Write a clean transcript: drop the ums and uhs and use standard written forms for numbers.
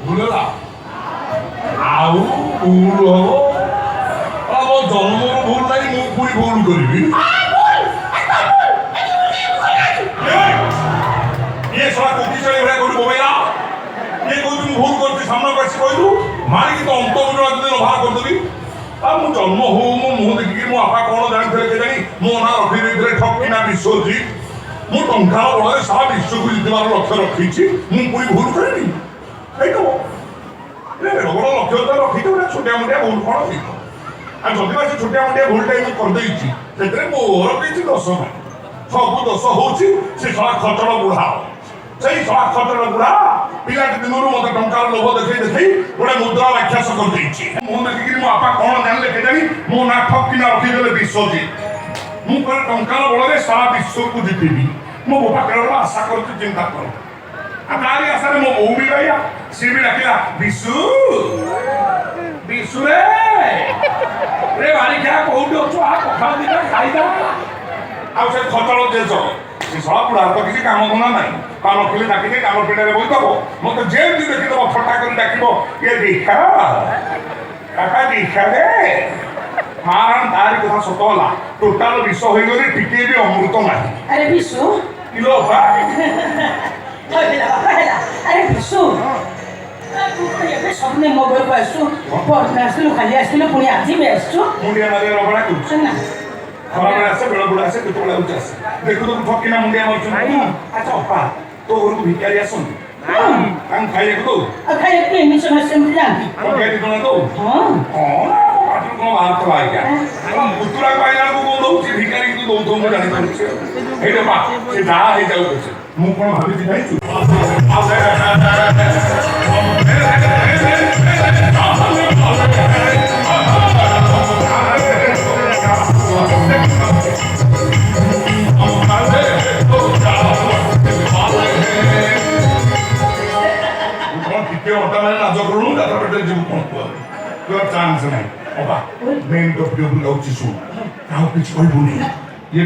ভুললা আউ ভুল হব ଆମ ଜନ୍ମରୁ ଭୁଲ ନାହିଁ ମୁଁ ପୁଣି ଭୁଲ କରିବି ଇଏ ଶଳା କୋକି ଚଳି ଭଳିଆ କୋଉଠି ବୋବେଇଲା ଇଏ କହୁଛି ମୁଁ ଭୁଲ କରୁଛି ସାମ୍ନାକୁ ଆସି କହିଲୁ ମାରିକି ତ ଅନ୍ତର୍ଜଳା ଯଦି ବାହାର କରିଦେବି ଆଉ ମୁଁ ଜନ୍ମ ହଉ ମୋ ମୁହଁ ଦେଖିକି ମୋ ବାପା କ'ଣ ଜାଣିଥିଲେ କେଜାଣି ମୋ ନାଁ ରଖିଦେଇଥିଲେ ଠକିନା ବିଶ୍ୱଜିତ ମୁଁ ଟଙ୍କା ବଳରେ ସାରା ବିଶ୍ୱକୁ ଜିତିବାର ଲକ୍ଷ୍ୟ ରଖିଛି ମୁଁ ପୁଣି ଭୁଲ କରିବି ହେଇଥିବ ବଡ଼ ଲକ୍ଷ୍ୟ ତ ରଖିଛି ଗୋଟେ ଛୋଟିଆ ମୋଟିଆ ଭୁଲ କ'ଣ ହେଇଥିବ ଆଉ ଯଦି ବା ସେ ଛୋଟିଆ ମୋଟିଆ ଭୁଲଟା ମୁଁ କରିଦେଇଛି ସେଥିରେ ମୋର କିଛି ଦୋଷ ନାହିଁ ସବୁ ଦୋଷ ହଉଛି ସେ ଶଳା ଖଚଡ଼ ବୁଢ଼ା ସେଇ ଶଳା ଖଚଡ଼ ବୁଢ଼ା ପିଲାଟି ଦିନରୁ ମୋତେ ଟଙ୍କାର ଲୋଭ ଦେଖେଇ ଗୋଟେ ମୁଦ୍ରା ରାକ୍ଷସ କରିଦେଇଛି ମୁଁ ଦେଖିକିରି ମୋ ବାପା କ'ଣ ଜାଣିଲେ କେଜାଣି ମୋ ନାଁ ଠକିନା ରଖିଦେଲେ ବିଶ୍ୱଜିତ ମୁଁ କହିଲେ ଟଙ୍କାର ବଳରେ ସାରା ବିଶ୍ୱକୁ ଜିତିବି ମୋ ବାପା କେବଳ ଆଶା କରୁଛି ଚିନ୍ତା କର ଆଉ ତାରି ଆଶାରେ ମୋ ବୋଉ ବି ରହିଲା ସିଏ ବି ଡାକିଲା ବିଶୁ ବିଶୁରେ ରେ ବାରିକା କୋଉଠି ଅଛୁ ଆ ପଖାଳ ଦିଟା ଖାଇଦା ଆଉ ସେ ଖଚଳ ଦେଶ ସେ ଶଳା ବୁଢ଼ାର ତ କିଛି କାମ ଧନ୍ଦା ନାହିଁ କାମ ରଖିଲେ ଡାକିଲେ କାମ ପିଠାରେ ବଇଦବ ମତେ ଯେମିତି ଦେଖିଦବ ଥଟ୍ଟା କରି ଡାକିବ ଇଏ ଦୀକ୍ଷା କାକା ଦୀକ୍ଷା ଦେ ମାରଣ ତାରି କଥା ସତ ହେଲା ଟୋଟାଲ ବିଷ ହୋଇଗଲେ ଟିକେ ବି ଅମୃତ ନାହିଁ ଆରେ ବିଶୁ କିଲୋ ଆରେ ବିଶୁ ଏବେ ସବୁଦିନ ମୋ ଘରକୁ ଆସୁଛୁ ପରଦିନ ଆସିଲୁ ଖାଲି ଆସିଲୁ ପୁଣି ଆଜି ବି ଆସିଛୁ ମୁଣ୍ଡିଆ ମାରିବା ରଗଡ଼ା କରୁଛୁ ନା ଖରାବେଳେ ଆସେ ବେଳବୁଡ଼ା ଆସେ କେତେବେଳେ ଆଉଛି ଆସେ ଦେଖୁ ଠକିନା ମୁଣ୍ଡିଆ ମାରୁଛନ୍ତି ଆଚ୍ଛା ଅପା ତୋ ଘରକୁ ଭିକାରୀ ଆସନ୍ତି ତାଙ୍କୁ ଖାଇବାକୁ ଦଉ ଆଉ ଖାଇବାକୁ ଏମିତି ସେମିତି ଯାଆନ୍ତି ଖାଇବାକୁ ଜଣା ଦଉ କ'ଣ ବାହାରୁଥିଲା ଆଜ୍ଞା ପୁତୁରା ପାଇଲା ବେଳକୁ କ'ଣ ଦଉଛି ଭିକାରୀ କିନ୍ତୁ ଦଉଥିବ ମୁଁ ଜାଣିପାରୁଛି ହେଇଟା ପା ସେ ଯାହା ହେଇଯାଉ ପଛେ ମୁଁ କ'ଣ ଭାବିଛି ଜାଣିଛୁ ଲାଜ କରୁନୁ ଯାତ୍ରା ପେଟରେ ଯିବୁ କ'ଣ କୁହ ଚାନ୍ସ ନାହିଁ ଅବା ମେନ୍ ଟପିକ୍ ହେଉଛି ଶୁଣ କାହାକୁ କିଛି କହିବୁନି ଇଏ